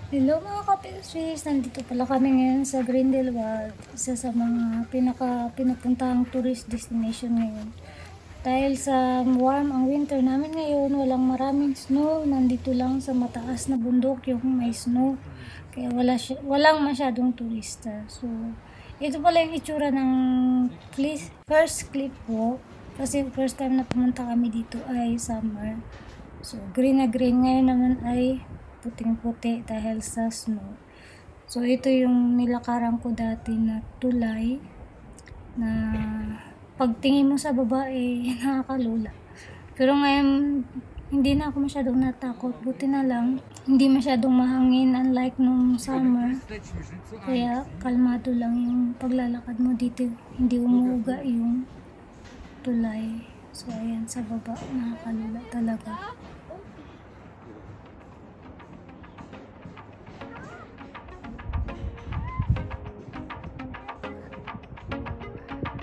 Hello mga ka-Pilswiss! Nandito pala kami ngayon sa Grindelwald, isa sa mga pinupuntahang tourist destination ngayon. Dahil sa warm ang winter namin ngayon, walang maraming snow, nandito lang sa mataas na bundok yung may snow. Kaya walang masyadong turista. So, ito pala yung itsura ng first clip po. Kasi first time na pumunta kami dito ay summer. So, green na green. Ngayon naman ay puting-puti dahil sa snow. So, ito yung nilakaran ko dati na tulay na pagtingin mo sa baba nakakalula. Pero ngayon, hindi na ako masyadong natakot. Buti na lang, hindi masyadong mahangin unlike nung summer. Kaya, kalmado lang yung paglalakad mo dito. Hindi umuuga yung tulay. So, ayan, sa baba, nakakalula talaga.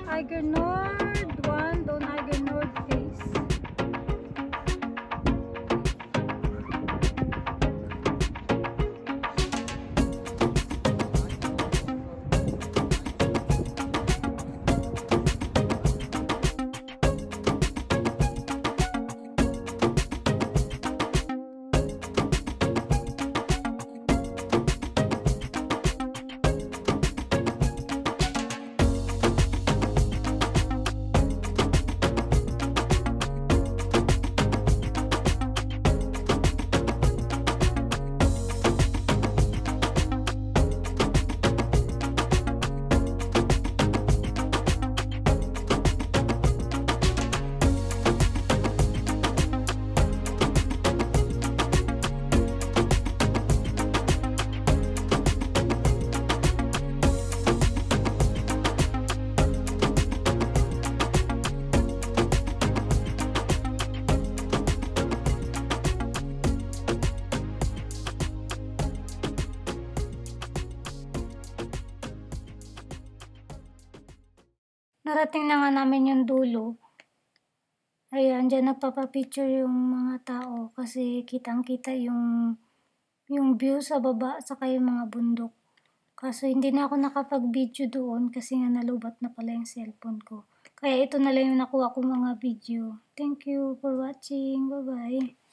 Eiger Nord 1, doon Eiger Nord face. Narating na nga namin yung dulo. Ayan, dyan nagpapapicture yung mga tao kasi kitang-kita yung view sa baba saka yung mga bundok. Kaso hindi na ako nakapag-video doon kasi nga nalubat na pala yung cellphone ko. Kaya ito na lang yung nakuha ko mga video. Thank you for watching. Bye-bye.